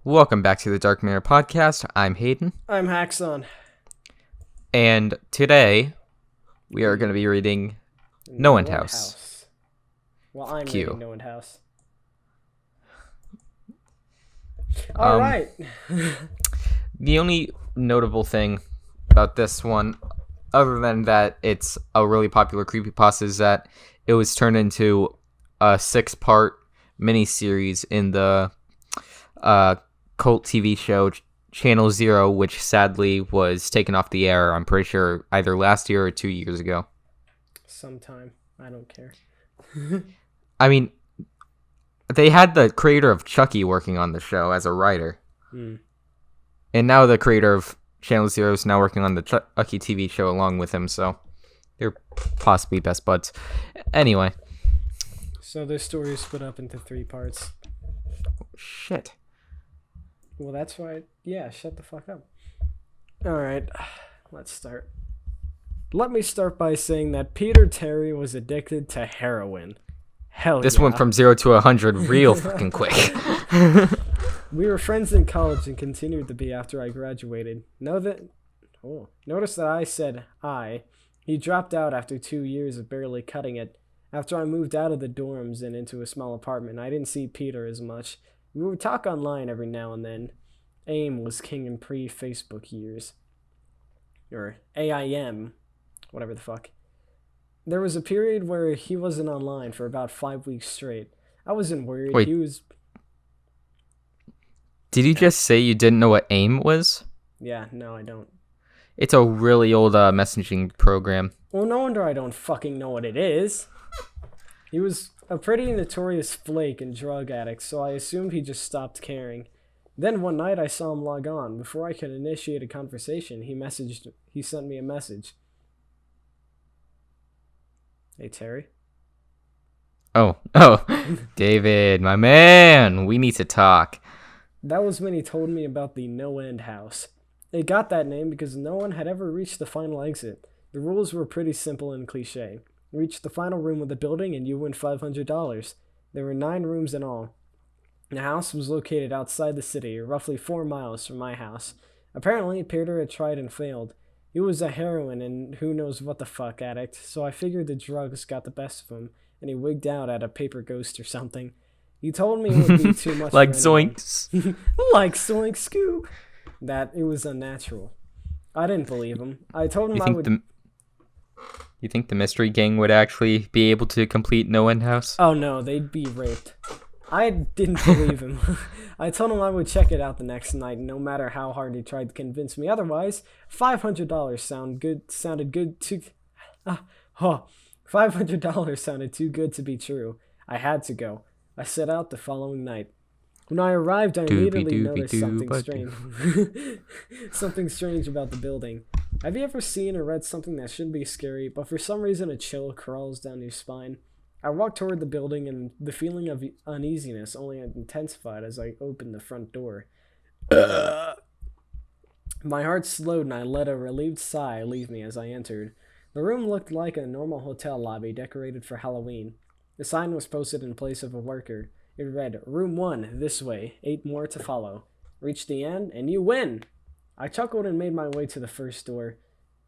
Welcome back to the Dark Manor podcast. I'm Hayden, I'm Haxon. and today we are going to be reading Noend House. Well, I'm Q. reading Noend House. All right. The only notable thing about this one, other than that it's a really popular creepypasta, is that it was turned into a 6-part miniseries in the cult TV show Channel Zero, which sadly was taken off the air, I'm pretty sure, either last year or 2 years ago. Sometime. I don't care. I mean, they had the creator of Chucky working on the show as a writer. And now the creator of Channel Zero is now working on the Chucky TV show along with him, so they're possibly best buds. Anyway. So this story is split up into 3 parts. Shit. Well, that's why. Yeah, shut the fuck up. Alright, let's start. Let me start by saying that Peter Terry was addicted to heroin. Hell This yeah. went from 0 to 100 real fucking quick. We were friends in college and continued to be after I graduated. Notice that I said I. He dropped out after 2 years of barely cutting it. After I moved out of the dorms and into a small apartment, I didn't see Peter as much. We would talk online every now and then. AIM was king in pre-Facebook years. Or AIM. Whatever the fuck. There was a period where he wasn't online for about 5 weeks straight. I wasn't worried. Wait. He was... Did you just say you didn't know what AIM was? Yeah, no, I don't. It's a really old messaging program. Well, no wonder I don't fucking know what it is. He was a pretty notorious flake and drug addict, so I assumed he just stopped caring. Then one night I saw him log on. Before I could initiate a conversation, he sent me a message. Hey, Terry? Oh, David, my man, we need to talk. That was when he told me about the Noend house. It got that name because no one had ever reached the final exit. The rules were pretty simple and cliche. Reach the final room of the building and you win $500. There were 9 rooms in all. The house was located outside the city, roughly 4 miles from my house. Apparently, Peter had tried and failed. He was a heroin and who knows what the fuck addict, so I figured the drugs got the best of him, and he wigged out at a paper ghost or something. He told me it would be too much like for anyone. Zoinks. Like Zoink Scoop. That it was unnatural. I didn't believe him. I told him I would... You think the mystery gang would actually be able to complete Noend House? Oh no, they'd be raped. I didn't believe him. I told him I would check it out the next night, no matter how hard he tried to convince me otherwise. $500 sounded good to... $500 sounded too good to be true. I had to go. I set out the following night. When I arrived, I immediately noticed something strange. Something strange about the building. Have you ever seen or read something that shouldn't be scary, but for some reason a chill crawls down your spine? I walked toward the building, and the feeling of uneasiness only intensified as I opened the front door. My heart slowed, and I let a relieved sigh leave me as I entered. The room looked like a normal hotel lobby decorated for Halloween. The sign was posted in place of a worker. It read, "Room 1, this way, 8 more to follow. Reach the end, and you win!" I chuckled and made my way to the first door.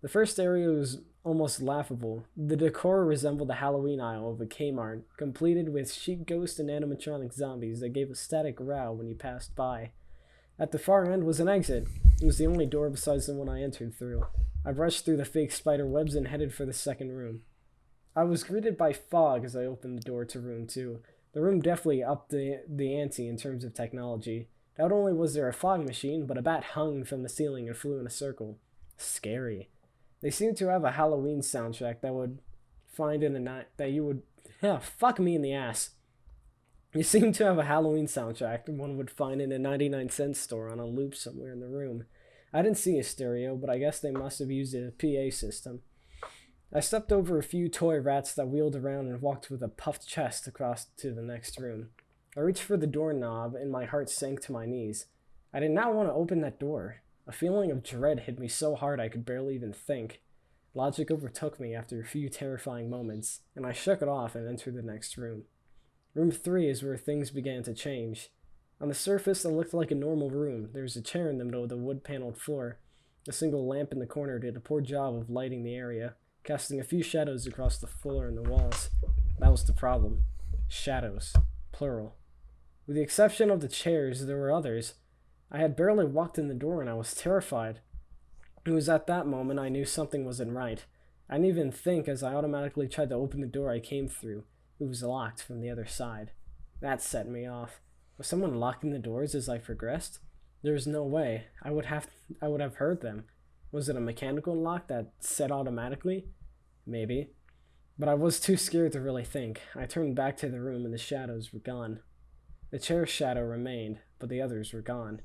The first area was almost laughable. The decor resembled the Halloween aisle of a Kmart, completed with chic ghost and animatronic zombies that gave a static row when you passed by. At the far end was an exit. It was the only door besides the one I entered through. I brushed through the fake spider webs and headed for the second room. I was greeted by fog as I opened the door to room 2. The room definitely upped the ante in terms of technology. Not only was there a fog machine, but a bat hung from the ceiling and flew in a circle. Scary. They seemed to have a Halloween soundtrack that would find in the night that you would... fuck me in the ass. They seemed to have a Halloween soundtrack one would find in a 99-cent store on a loop somewhere in the room. I didn't see a stereo, but I guess they must have used a PA system. I stepped over a few toy rats that wheeled around and walked with a puffed chest across to the next room. I reached for the doorknob and my heart sank to my knees. I did not want to open that door. A feeling of dread hit me so hard I could barely even think. Logic overtook me after a few terrifying moments, and I shook it off and entered the next room. Room 3 is where things began to change. On the surface, it looked like a normal room. There was a chair in the middle of the wood-paneled floor. A single lamp in the corner did a poor job of lighting the area, casting a few shadows across the floor and the walls. That was the problem. Shadows. Plural. With the exception of the chairs, there were others. I had barely walked in the door and I was terrified. It was at that moment I knew something wasn't right. I didn't even think as I automatically tried to open the door I came through. It was locked from the other side. That set me off. Was someone locking the doors as I progressed? There was no way. I would have heard them. Was it a mechanical lock that set automatically? Maybe. But I was too scared to really think. I turned back to the room and the shadows were gone. The chair's shadow remained, but the others were gone.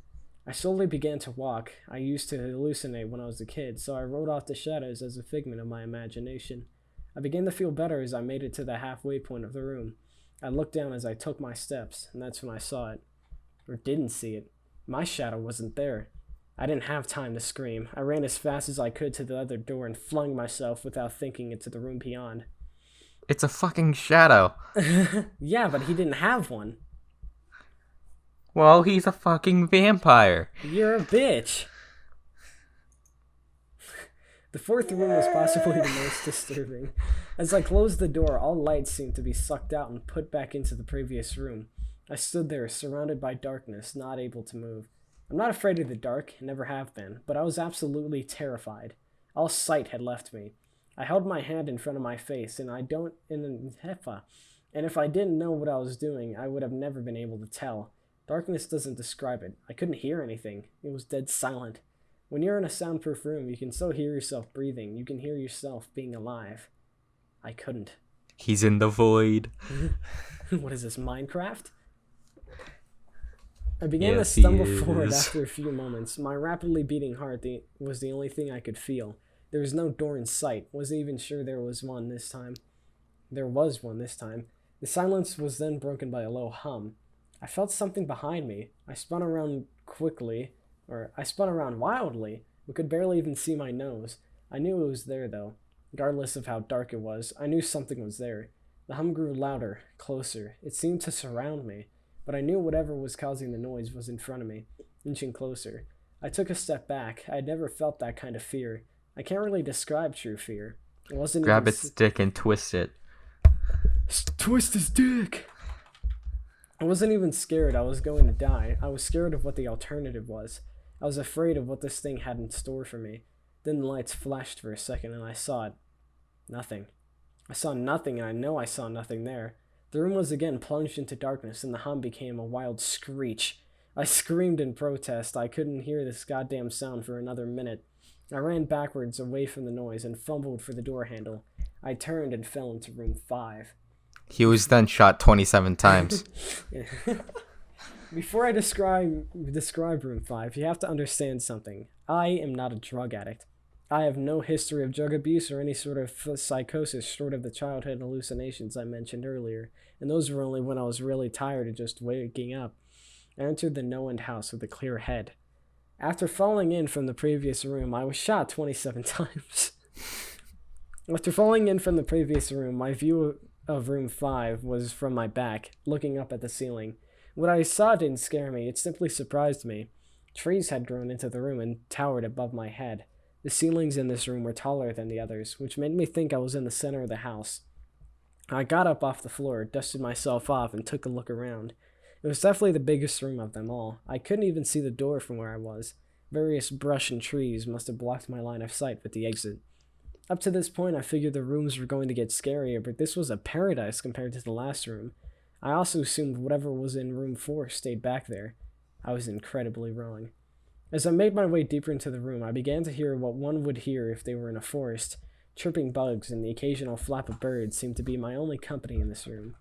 I slowly began to walk. I used to hallucinate when I was a kid, so I wrote off the shadows as a figment of my imagination. I began to feel better as I made it to the halfway point of the room. I looked down as I took my steps, and that's when I saw it. Or didn't see it. My shadow wasn't there. I didn't have time to scream. I ran as fast as I could to the other door and flung myself without thinking into the room beyond. It's a fucking shadow. Yeah, but he didn't have one. Well, he's a fucking vampire. You're a bitch. The fourth room was possibly the most disturbing. As I closed the door, all lights seemed to be sucked out and put back into the previous room. I stood there, surrounded by darkness, not able to move. I'm not afraid of the dark, never have been, but I was absolutely terrified. All sight had left me. I held my hand in front of my face, and if I didn't know what I was doing, I would have never been able to tell. Darkness doesn't describe it. I couldn't hear anything. It was dead silent. When you're in a soundproof room, you can still hear yourself breathing. You can hear yourself being alive. I couldn't. He's in the void. What is this, Minecraft? I began to stumble forward after a few moments. My rapidly beating heart was the only thing I could feel. There was no door in sight. Wasn't even sure there was one this time. There was one this time. The silence was then broken by a low hum. I felt something behind me. I spun around wildly, but could barely even see my nose. I knew it was there, though. Regardless of how dark it was, I knew something was there. The hum grew louder, closer. It seemed to surround me, but I knew whatever was causing the noise was in front of me, inching closer. I took a step back. I had never felt that kind of fear. I can't really describe true fear. It wasn't Grab its dick and twist it. Twist his dick! I wasn't even scared I was going to die. I was scared of what the alternative was. I was afraid of what this thing had in store for me. Then the lights flashed for a second and I saw it. Nothing. I saw nothing, and I know I saw nothing there. The room was again plunged into darkness and the hum became a wild screech. I screamed in protest. I couldn't hear this goddamn sound for another minute. I ran backwards away from the noise and fumbled for the door handle. I turned and fell into room 5. He was then shot 27 times. Before I describe room 5, you have to understand something. I am not a drug addict. I have no history of drug abuse or any sort of psychosis short of the childhood hallucinations I mentioned earlier, and those were only when I was really tired of just waking up. I entered the Noend house with a clear head. After falling in from the previous room, I was shot 27 times. After falling in from the previous room, my view of room 5 was from my back, looking up at the ceiling. What I saw didn't scare me, it simply surprised me. Trees had grown into the room and towered above my head. The ceilings in this room were taller than the others, which made me think I was in the center of the house. I got up off the floor, dusted myself off, and took a look around. It was definitely the biggest room of them all. I couldn't even see the door from where I was. Various brush and trees must have blocked my line of sight with the exit. Up to this point, I figured the rooms were going to get scarier, but this was a paradise compared to the last room. I also assumed whatever was in room 4 stayed back there. I was incredibly wrong. As I made my way deeper into the room, I began to hear what one would hear if they were in a forest. Chirping bugs and the occasional flap of birds seemed to be my only company in this room.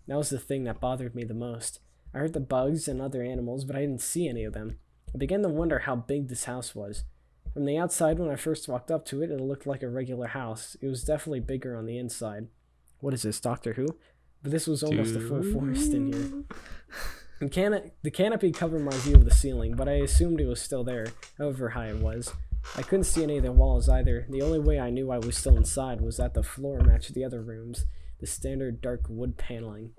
That was the thing that bothered me the most. I heard the bugs and other animals, but I didn't see any of them. I began to wonder how big this house was. From the outside, when I first walked up to it, it looked like a regular house. It was definitely bigger on the inside. What is this, Doctor Who? But this was almost a full forest in here. The canopy covered my view of the ceiling, but I assumed it was still there, however high it was. I couldn't see any of the walls either. The only way I knew I was still inside was that the floor matched the other rooms, the standard dark wood paneling.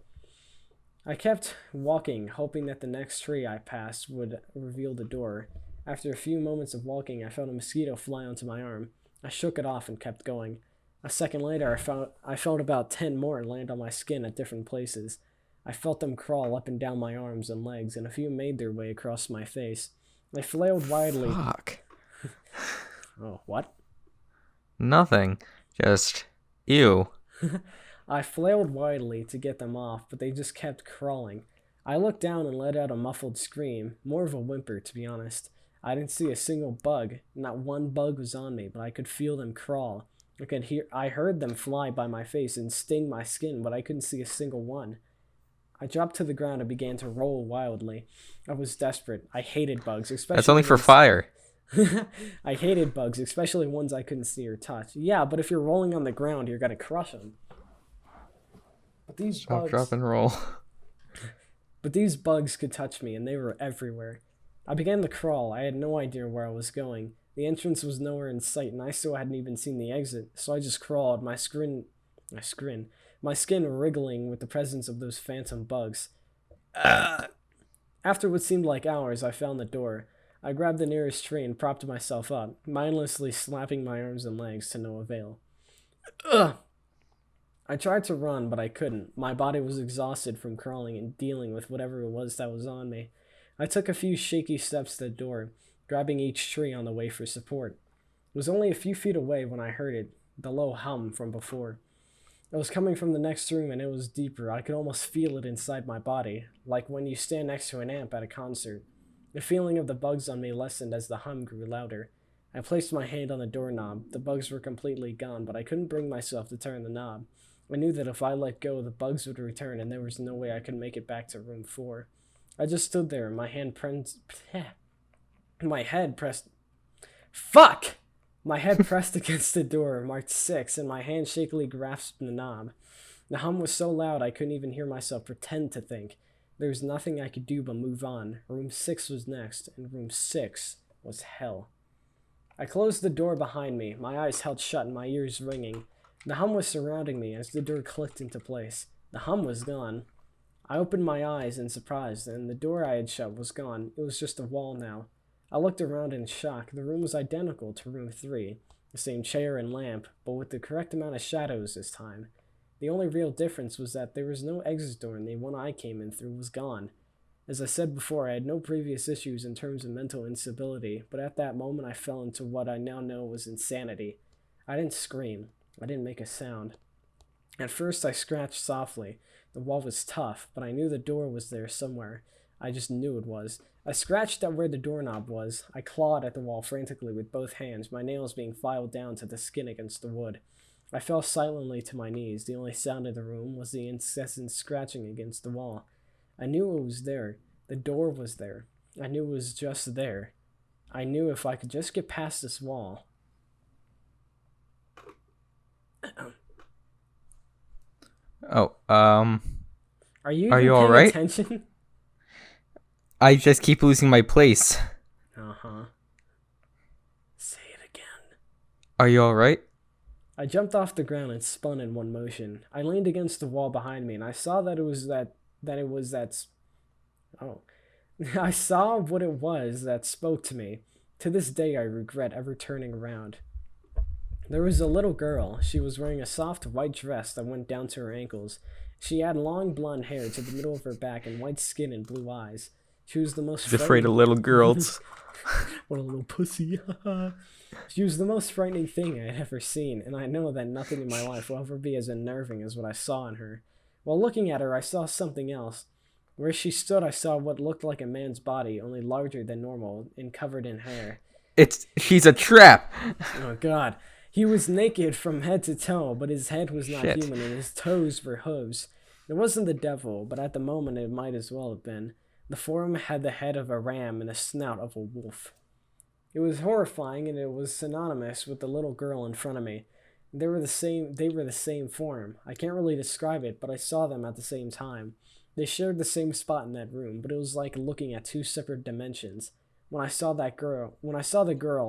I kept walking, hoping that the next tree I passed would reveal the door. After a few moments of walking, I felt a mosquito fly onto my arm. I shook it off and kept going. A second later, I felt about 10 more land on my skin at different places. I felt them crawl up and down my arms and legs, and a few made their way across my face. They flailed wildly. Fuck. Oh, what? Nothing. Just ew. I flailed wildly to get them off, but they just kept crawling. I looked down and let out a muffled scream, more of a whimper, to be honest. I didn't see a single bug. Not one bug was on me, but I could feel them crawl. I heard them fly by my face and sting my skin, but I couldn't see a single one. I dropped to the ground and began to roll wildly. I was desperate. I hated bugs, That's especially only for ones. fire. I hated bugs, especially ones I couldn't see or touch. Yeah, but if you're rolling on the ground, you're gonna crush them. But these Drop, bugs, drop, and roll. but these bugs could touch me, and they were everywhere. I began to crawl. I had no idea where I was going. The entrance was nowhere in sight, and I still hadn't even seen the exit. So I just crawled, my skin wriggling with the presence of those phantom bugs. After what seemed like hours, I found the door. I grabbed the nearest tree and propped myself up, mindlessly slapping my arms and legs to no avail. Ugh! I tried to run, but I couldn't. My body was exhausted from crawling and dealing with whatever it was that was on me. I took a few shaky steps to the door, grabbing each tree on the way for support. It was only a few feet away when I heard it, the low hum from before. It was coming from the next room, and it was deeper. I could almost feel it inside my body, like when you stand next to an amp at a concert. The feeling of the bugs on me lessened as the hum grew louder. I placed my hand on the doorknob. The bugs were completely gone, but I couldn't bring myself to turn the knob. I knew that if I let go, the bugs would return, and there was no way I could make it back to room 4. I just stood there, my head pressed... Fuck! My head pressed against the door, marked 6, and my hand shakily grasped the knob. The hum was so loud I couldn't even hear myself pretend to think. There was nothing I could do but move on. Room 6 was next, and room 6 was hell. I closed the door behind me, my eyes held shut and my ears ringing. The hum was surrounding me as the door clicked into place. The hum was gone. I opened my eyes in surprise, and the door I had shut was gone. It was just a wall now. I looked around in shock. The room was identical to room 3, the same chair and lamp, but with the correct amount of shadows this time. The only real difference was that there was no exit door, and the one I came in through was gone. As I said before, I had no previous issues in terms of mental instability, but at that moment I fell into what I now know was insanity. I didn't scream. I didn't make a sound. At first I scratched softly. The wall was tough, but I knew the door was there somewhere. I just knew it was. I scratched at where the doorknob was. I clawed at the wall frantically with both hands, my nails being filed down to the skin against the wood. I fell silently to my knees. The only sound in the room was the incessant scratching against the wall. I knew it was there. The door was there. I knew it was just there. I knew if I could just get past this wall... Oh, Are you Are even you paying alright? attention? I just keep losing my place. Uh-huh. Say it again. Are you alright? I jumped off the ground and spun in one motion. I leaned against the wall behind me, and I saw that it was that oh. I saw what it was that spoke to me. To this day, I regret ever turning around. There was a little girl. She was wearing a soft white dress that went down to her ankles. She had long blonde hair to the middle of her back and white skin and blue eyes. She was the most He's afraid of little girls. What a little pussy. She was the most frightening thing I had ever seen, and I know that nothing in my life will ever be as unnerving as what I saw in her. While looking at her, I saw something else. Where she stood, I saw what looked like a man's body, only larger than normal and covered in hair. She's a trap. Oh god. He was naked from head to toe, but his head was not Shit. human and his toes were hooves. It wasn't the devil, but at the moment it might as well have been. The form had the head of a ram and the snout of a wolf. It was horrifying, and it was synonymous with the little girl in front of me. They were the same form. I can't really describe it, but I saw them at the same time. They shared the same spot in that room, but it was like looking at two separate dimensions. When I saw the girl,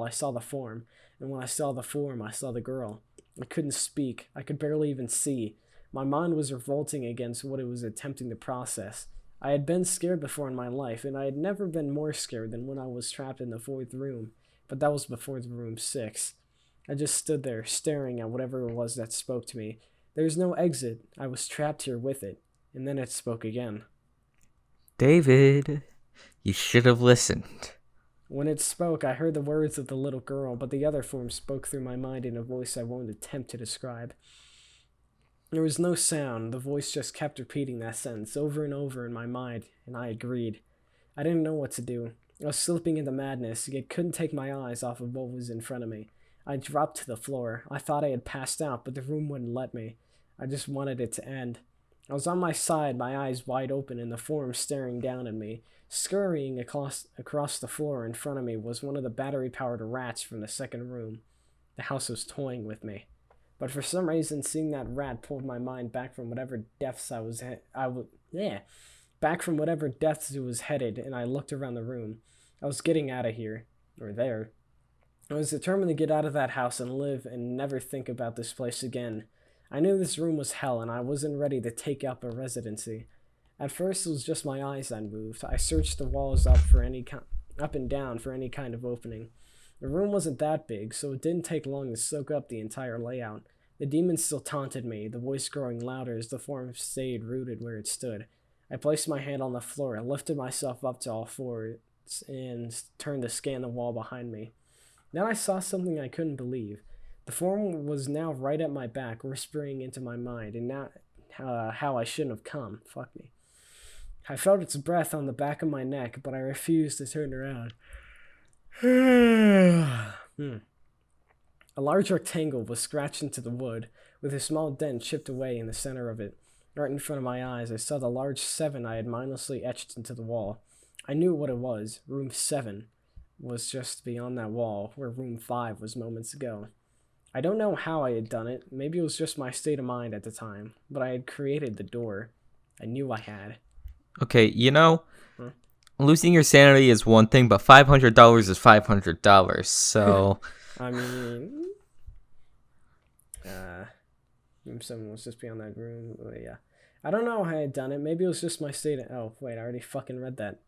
I saw the form, and when I saw the form, I saw the girl. I couldn't speak. I could barely even see. My mind was revolting against what it was attempting to process. I had been scared before in my life, and I had never been more scared than when I was trapped in the fourth room, but that was before the room 6. I just stood there, staring at whatever it was that spoke to me. There was no exit. I was trapped here with it. And then it spoke again. David, you should have listened. When it spoke, I heard the words of the little girl, but the other form spoke through my mind in a voice I won't attempt to describe. There was no sound. The voice just kept repeating that sentence over and over in my mind, and I agreed. I didn't know what to do. I was slipping into madness, yet couldn't take my eyes off of what was in front of me. I dropped to the floor. I thought I had passed out, but the room wouldn't let me. I just wanted it to end. I was on my side, my eyes wide open, and the form staring down at me. Scurrying across the floor in front of me was one of the battery-powered rats from the second room. The house was toying with me. But for some reason, seeing that rat pulled my mind back from whatever depths back from whatever depths it was headed, and I looked around the room. I was getting out of here, or there. I was determined to get out of that house and live and never think about this place again. I knew this room was hell, and I wasn't ready to take up a residency. At first, it was just my eyes that moved. I searched the walls up and down for any kind of opening. The room wasn't that big, so it didn't take long to soak up the entire layout. The demon still taunted me, the voice growing louder as the form stayed rooted where it stood. I placed my hand on the floor, lifted myself up to all fours, and turned to scan the wall behind me. Then I saw something I couldn't believe. The form was now right at my back, whispering into my mind, and now how I shouldn't have come. Fuck me. I felt its breath on the back of my neck, but I refused to turn around. A large rectangle was scratched into the wood, with a small dent chipped away in the center of it. Right in front of my eyes, I saw the large 7 I had mindlessly etched into the wall. I knew what it was. Room 7 was just beyond that wall, where Room 5 was moments ago. I don't know how I had done it. Maybe it was just my state of mind at the time, but I had created the door. I knew I had. Okay, losing your sanity is one thing, but $500 is $500, so... I mean... Room 7 was just beyond that room. Oh, yeah. I don't know how I had done it. Maybe it was just my state of... Oh, wait, I already fucking read that.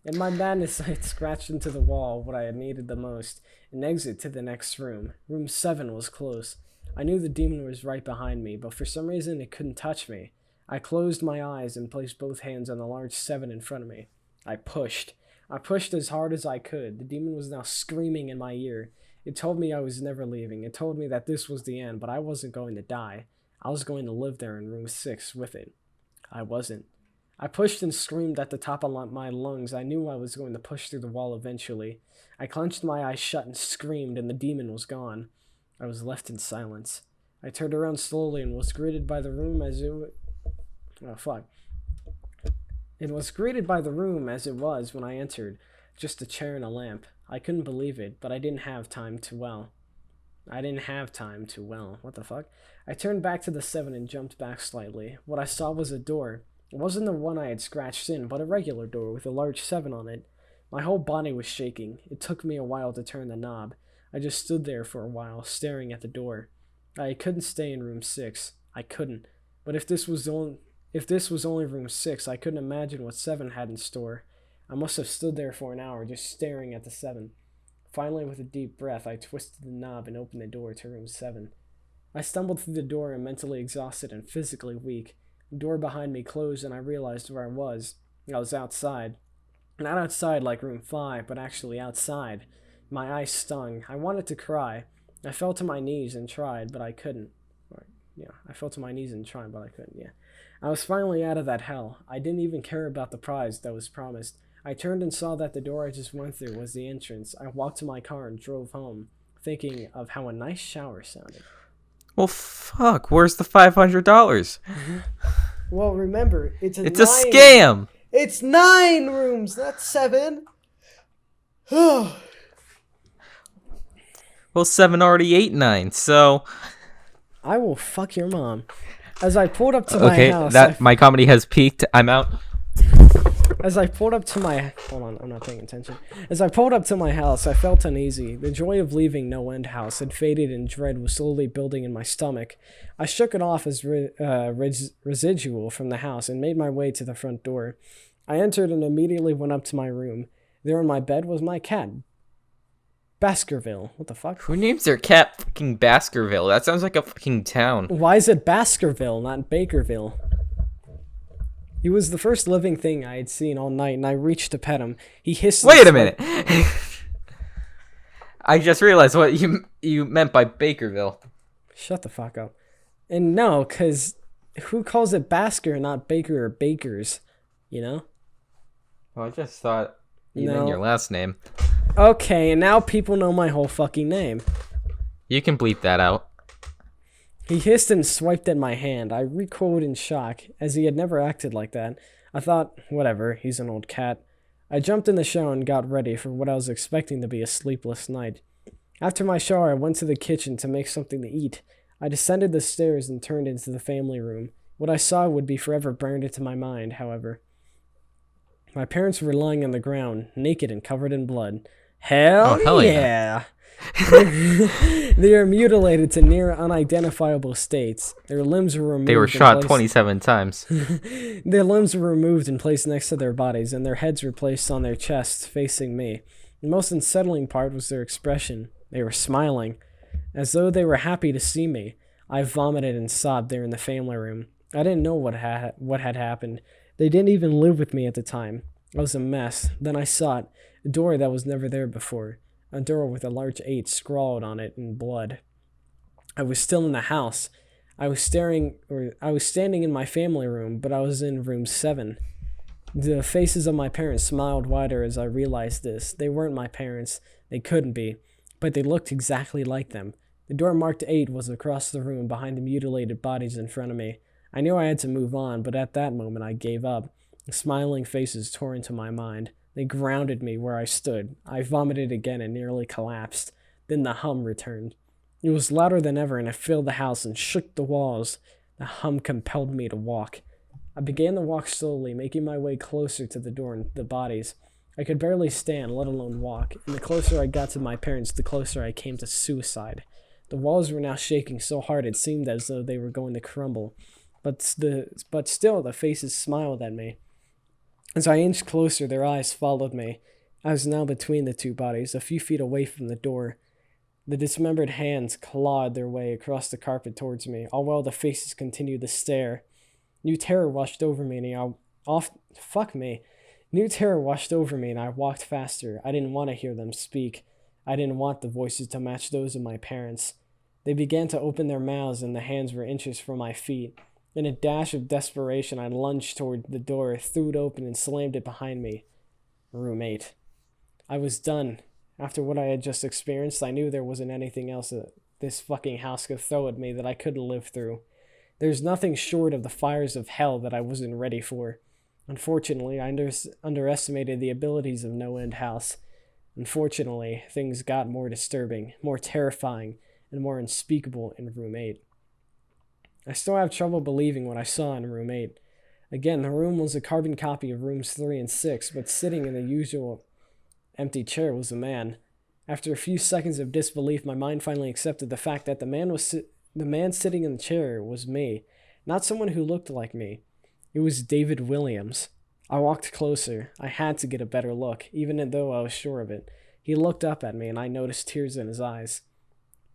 In my madness, I had scratched into the wall what I had needed the most, an exit to the next room. Room 7 was close. I knew the demon was right behind me, but for some reason it couldn't touch me. I closed my eyes and placed both hands on the large 7 in front of me. I pushed. I pushed as hard as I could. The demon was now screaming in my ear. It told me I was never leaving. It told me that this was the end, but I wasn't going to die. I was going to live there in room 6 with it. I wasn't. I pushed and screamed at the top of my lungs. I knew I was going to push through the wall eventually. I clenched my eyes shut and screamed, and the demon was gone. I was left in silence. I turned around slowly and was greeted by the room as it was... Oh, fuck. It was greeted by the room as it was when I entered. Just a chair and a lamp. I couldn't believe it, but I didn't have time to, well... What the fuck? I turned back to the 7 and jumped back slightly. What I saw was a door. It wasn't the one I had scratched in, but a regular door with a large 7 on it. My whole body was shaking. It took me a while to turn the knob. I just stood there for a while, staring at the door. I couldn't stay in room 6. I couldn't. But if this was only room 6, I couldn't imagine what 7 had in store. I must have stood there for an hour, just staring at the 7. Finally, with a deep breath, I twisted the knob and opened the door to room 7. I stumbled through the door, mentally exhausted and physically weak. The door behind me closed, and I realized where I was. I was outside. Not outside like room 5, but actually outside. My eyes stung. I wanted to cry. I fell to my knees and tried, but I couldn't. I fell to my knees and tried, but I couldn't, I was finally out of that hell. I didn't even care about the prize that was promised. I turned and saw that the door I just went through was the entrance. I walked to my car and drove home, thinking of how a nice shower sounded. Well, fuck, where's the $500? Well, remember, it's a scam! It's 9 rooms, not 7! Well, 7 already ate 9, so... I will fuck your mom. As I pulled up to my house... My comedy has peaked. I'm out. As I pulled up to my... Hold on, I'm not paying attention. As I pulled up to my house, I felt uneasy. The joy of leaving Noend house had faded and dread was slowly building in my stomach. I shook it off as residual from the house and made my way to the front door. I entered and immediately went up to my room. There in my bed was my cat, Baskerville. What the fuck? Who names their cat fucking Baskerville? That sounds like a fucking town. Why is it Baskerville, not Bakerville? He was the first living thing I had seen all night, and I reached to pet him. He hissed. Wait a minute. I just realized what you meant by Bakerville. Shut the fuck up. And no, because who calls it Basker and not Baker or Bakers? You know? Well, I just thought you No. meant your last name. Okay, and now people know my whole fucking name. You can bleep that out. He hissed and swiped at my hand. I recoiled in shock, as he had never acted like that. I thought, whatever, he's an old cat. I jumped in the shower and got ready for what I was expecting to be a sleepless night. After my shower, I went to the kitchen to make something to eat. I descended the stairs and turned into the family room. What I saw would be forever burned into my mind, however. My parents were lying on the ground, naked and covered in blood. Hell yeah! They are mutilated to near unidentifiable states. Their limbs were removed. They were shot 27 times. Their limbs were removed and placed next to their bodies, and their heads were placed on their chests, facing me. The most unsettling part was their expression. They were smiling, as though they were happy to see me. I vomited and sobbed there in the family room. I didn't know what had happened. They didn't even live with me at the time. I was a mess. Then I saw it, a door that was never there before. A door with a large 8 scrawled on it in blood. I was still in the house. I was standing in my family room, but I was in room 7. The faces of my parents smiled wider as I realized this. They weren't my parents. They couldn't be, but they looked exactly like them. The door marked 8 was across the room behind the mutilated bodies in front of me. I knew I had to move on, but at that moment I gave up. The smiling faces tore into my mind. They grounded me where I stood. I vomited again and nearly collapsed. Then the hum returned. It was louder than ever, and it filled the house and shook the walls. The hum compelled me to walk. I began to walk slowly, making my way closer to the door and the bodies. I could barely stand, let alone walk, and the closer I got to my parents, the closer I came to suicide. The walls were now shaking so hard it seemed as though they were going to crumble. But still, the faces smiled at me. As I inched closer, their eyes followed me. I was now between the two bodies, a few feet away from the door. The dismembered hands clawed their way across the carpet towards me, all while the faces continued to stare. New terror washed over me, and I walked faster. I didn't want to hear them speak. I didn't want the voices to match those of my parents. They began to open their mouths, and the hands were inches from my feet. In a dash of desperation, I lunged toward the door, threw it open, and slammed it behind me. Room 8. I was done. After what I had just experienced, I knew there wasn't anything else that this fucking house could throw at me that I couldn't live through. There's nothing short of the fires of hell that I wasn't ready for. Unfortunately, I underestimated the abilities of Noend House. Unfortunately, things got more disturbing, more terrifying, and more unspeakable in Room 8. I still have trouble believing what I saw in Room 8. Again, the room was a carbon copy of Rooms 3 and 6, but sitting in the usual empty chair was a man. After a few seconds of disbelief, my mind finally accepted the fact that the man sitting in the chair was me, not someone who looked like me. It was David Williams. I walked closer. I had to get a better look, even though I was sure of it. He looked up at me, and I noticed tears in his eyes.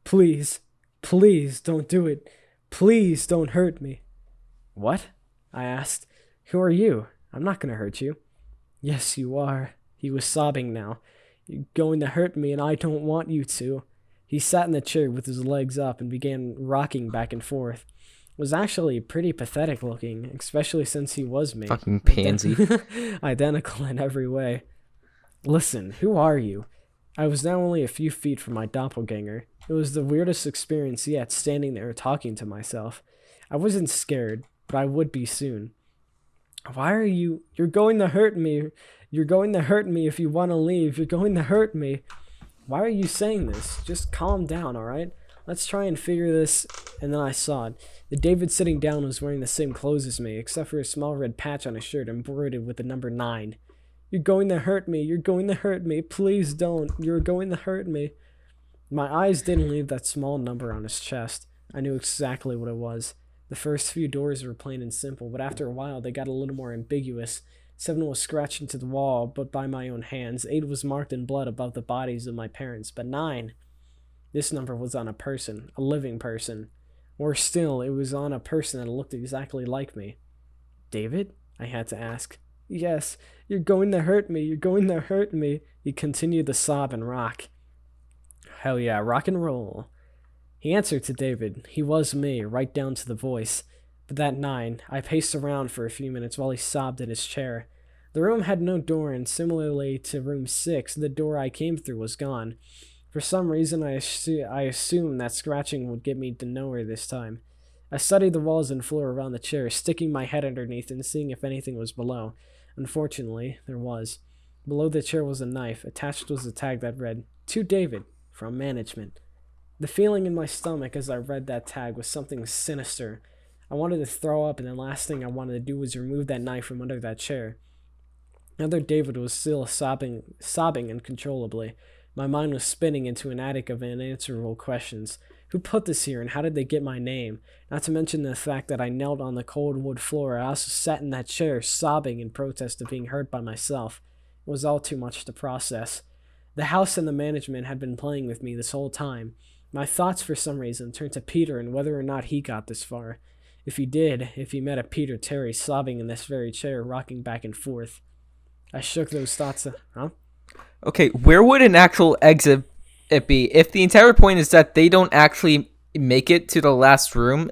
Please, please don't do it. Please don't hurt me. What? I asked. Who are you? I'm not going to hurt you. Yes, you are. He was sobbing now. You're going to hurt me, and I don't want you to. He sat in the chair with his legs up and began rocking back and forth. It was actually pretty pathetic looking, especially since he was me. Fucking pansy. Identical in every way. Listen, who are you? I was now only a few feet from my doppelganger. It was the weirdest experience yet, standing there talking to myself. I wasn't scared, but I would be soon. Why are you... You're going to hurt me. You're going to hurt me if you want to leave. You're going to hurt me. Why are you saying this? Just calm down, alright? Let's try and figure this And then I saw it. The David sitting down was wearing the same clothes as me, except for a small red patch on his shirt embroidered with the number 9. You're going to hurt me. You're going to hurt me. Please don't. You're going to hurt me. My eyes didn't leave that small number on his chest. I knew exactly what it was. The first few doors were plain and simple, but after a while they got a little more ambiguous. 7 was scratched into the wall, but by my own hands. 8 was marked in blood above the bodies of my parents, but 9... This number was on a person, a living person. Or still, it was on a person that looked exactly like me. David? I had to ask. Yes, you're going to hurt me, you're going to hurt me. He continued to sob and rock. Hell yeah, rock and roll. He answered to David. He was me, right down to the voice. But that 9, I paced around for a few minutes while he sobbed in his chair. The room had no door, and similarly to room 6, the door I came through was gone. For some reason, I assumed that scratching would get me to nowhere this time. I studied the walls and floor around the chair, sticking my head underneath and seeing if anything was below. Unfortunately, there was. Below the chair was a knife. Attached was a tag that read, "To David, from management." The feeling in my stomach as I read that tag was something sinister. I wanted to throw up, and the last thing I wanted to do was remove that knife from under that chair. Another David was still sobbing uncontrollably. My mind was spinning into an attic of unanswerable questions. Who put this here, and how did they get my name? Not to mention the fact that I knelt on the cold wood floor. I also sat in that chair, sobbing in protest of being hurt by myself. It was all too much to process. The house and the management had been playing with me this whole time. My thoughts, for some reason, turned to Peter and whether or not he got this far. If he did, if he met a Peter Terry sobbing in this very chair, rocking back and forth. I shook those thoughts. Okay, where would an actual exit it be? If the entire point is that they don't actually make it to the last room,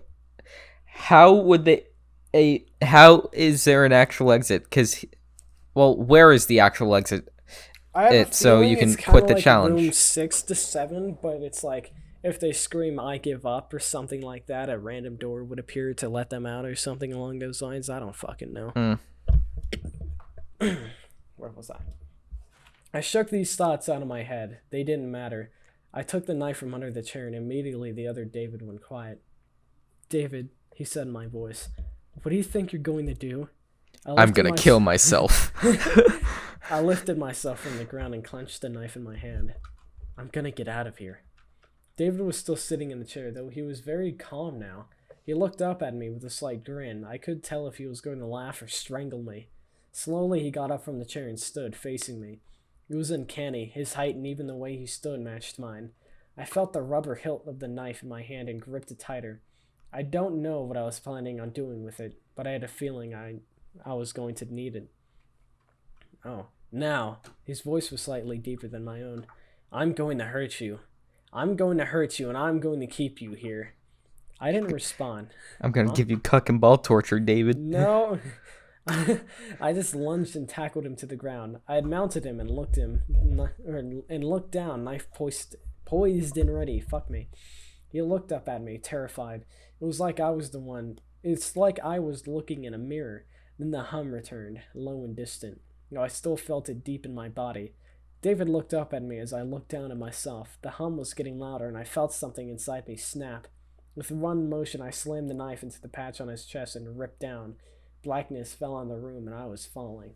how would they? How is there an actual exit? Because, well, where is the actual exit? I have a So feeling you can it's kinda quit the like challenge. room 6 to 7, but it's like if they scream "I give up" or something like that, a random door would appear to let them out or something along those lines. I don't fucking know. Where was I? I shook these thoughts out of my head. They didn't matter. I took the knife from under the chair, and immediately the other David went quiet. David, he said in my voice, what do you think you're going to do? I'm gonna kill myself. I lifted myself from the ground and clenched the knife in my hand. I'm gonna get out of here. David was still sitting in the chair, though he was very calm now. He looked up at me with a slight grin. I could tell if he was going to laugh or strangle me. Slowly, he got up from the chair and stood, facing me. It was uncanny. His height and even the way he stood matched mine. I felt the rubber hilt of the knife in my hand and gripped it tighter. I don't know what I was planning on doing with it, but I had a feeling I was going to need it. Oh, now. His voice was slightly deeper than my own. I'm going to hurt you. I'm going to hurt you, and I'm going to keep you here. I didn't respond. I'm gonna give you cuck and ball torture, David. No. I just lunged and tackled him to the ground. I had mounted him and looked down, knife poised and ready. Fuck me. He looked up at me, terrified. It was like I was the one. It's like I was looking in a mirror. Then the hum returned, low and distant. I still felt it deep in my body. David looked up at me as I looked down at myself. The hum was getting louder, and I felt something inside me snap. With one motion, I slammed the knife into the patch on his chest and ripped down. Blackness fell on the room, and I was falling.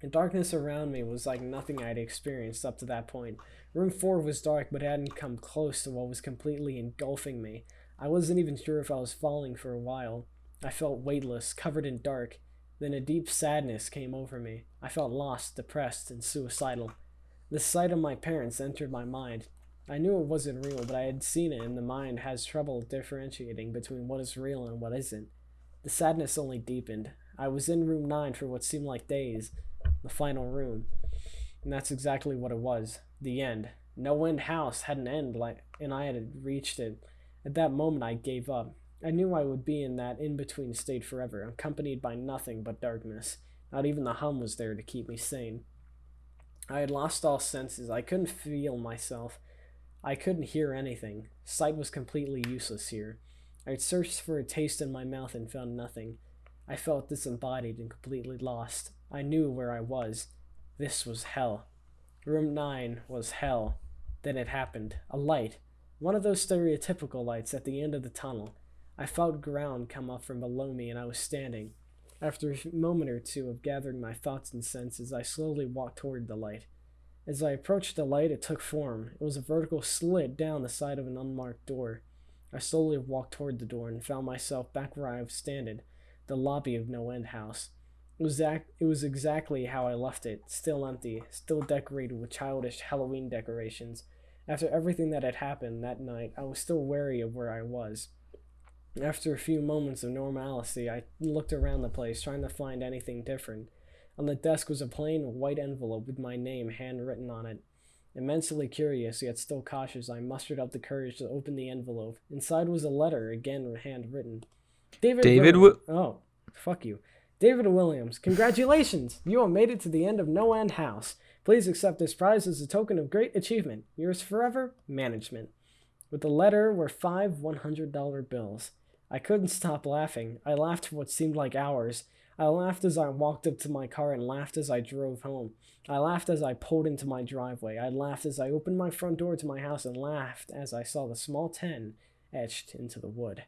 The darkness around me was like nothing I had experienced up to that point. Room 4 was dark, but it hadn't come close to what was completely engulfing me. I wasn't even sure if I was falling for a while. I felt weightless, covered in dark. Then a deep sadness came over me. I felt lost, depressed, and suicidal. The sight of my parents entered my mind. I knew it wasn't real, but I had seen it, and the mind has trouble differentiating between what is real and what isn't. The sadness only deepened. I was in room 9 for what seemed like days, the final room. And that's exactly what it was. The end. Noend house had an end, and I had reached it. At that moment, I gave up. I knew I would be in that in-between state forever, accompanied by nothing but darkness. Not even the hum was there to keep me sane. I had lost all senses. I couldn't feel myself. I couldn't hear anything. Sight was completely useless here. I had searched for a taste in my mouth and found nothing. I felt disembodied and completely lost. I knew where I was. This was hell. Room 9 was hell. Then it happened. A light. One of those stereotypical lights at the end of the tunnel. I felt ground come up from below me, and I was standing. After a moment or two of gathering my thoughts and senses, I slowly walked toward the light. As I approached the light, it took form. It was a vertical slit down the side of an unmarked door. I slowly walked toward the door and found myself back where I was standing, the lobby of Noend House. It was exactly how I left it, still empty, still decorated with childish Halloween decorations. After everything that had happened that night, I was still wary of where I was. After a few moments of normalcy, I looked around the place, trying to find anything different. On the desk was a plain white envelope with my name handwritten on it. Immensely curious, yet still cautious, I mustered up the courage to open the envelope. Inside was a letter, again handwritten. Oh, fuck you. David Williams, congratulations! You have made it to the end of Noend House. Please accept this prize as a token of great achievement. Yours forever, Management. With the letter were 5 $100 bills. I couldn't stop laughing. I laughed for what seemed like hours. I laughed as I walked up to my car and laughed as I drove home. I laughed as I pulled into my driveway. I laughed as I opened my front door to my house and laughed as I saw the small 10 etched into the wood.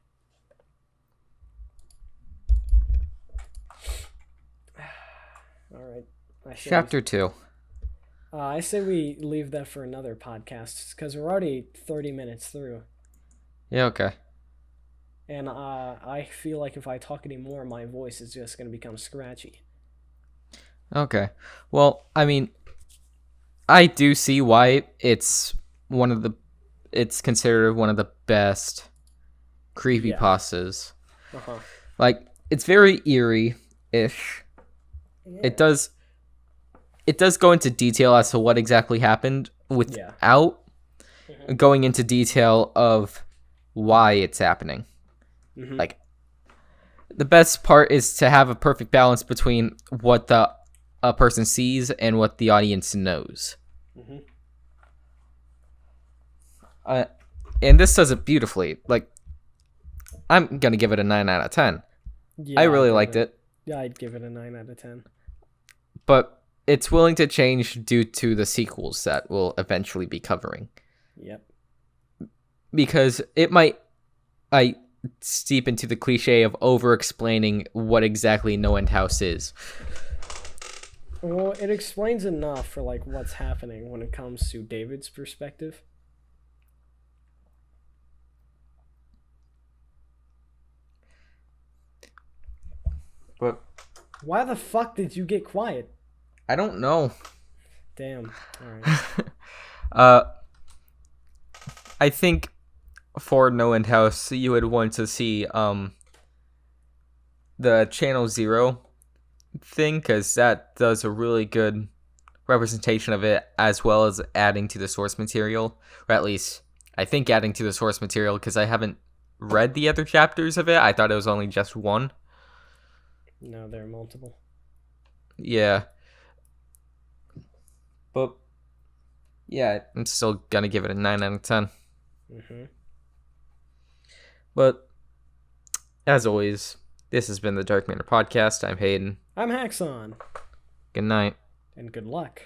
All right. Chapter 2. I say we leave that for another podcast because we're already 30 minutes through. Yeah, okay. And I feel like if I talk anymore, my voice is just going to become scratchy. Okay. Well, I mean, I do see why it's considered one of the best creepypastas. Yeah. Uh-huh. Like, it's very eerie-ish. Yeah. It does go into detail as to what exactly happened without going into detail of why it's happening. Mm-hmm. Like, the best part is to have a perfect balance between what a person sees and what the audience knows. Mm-hmm. And this does it beautifully. Like, I'm gonna give it a 9 out of 10. Yeah, I really liked it. Yeah, I'd give it a 9 out of 10. But it's willing to change due to the sequels that we'll eventually be covering. Yep. Because I steep into the cliche of over-explaining what exactly Noend House is. Well, it explains enough for like what's happening when it comes to David's perspective. But why the fuck did you get quiet? I don't know. Damn. All right. I think for Noend House, you would want to see the Channel Zero thing, because that does a really good representation of it, as well as adding to the source material, or at least I think adding to the source material, because I haven't read the other chapters of it. I thought it was only just one. No, there are multiple. Yeah. But yeah, I'm still gonna give it a 9 out of 10. Mm-hmm. But as always, this has been the Dark Manor Podcast. I'm Hayden. I'm Haxon. Good night. And good luck.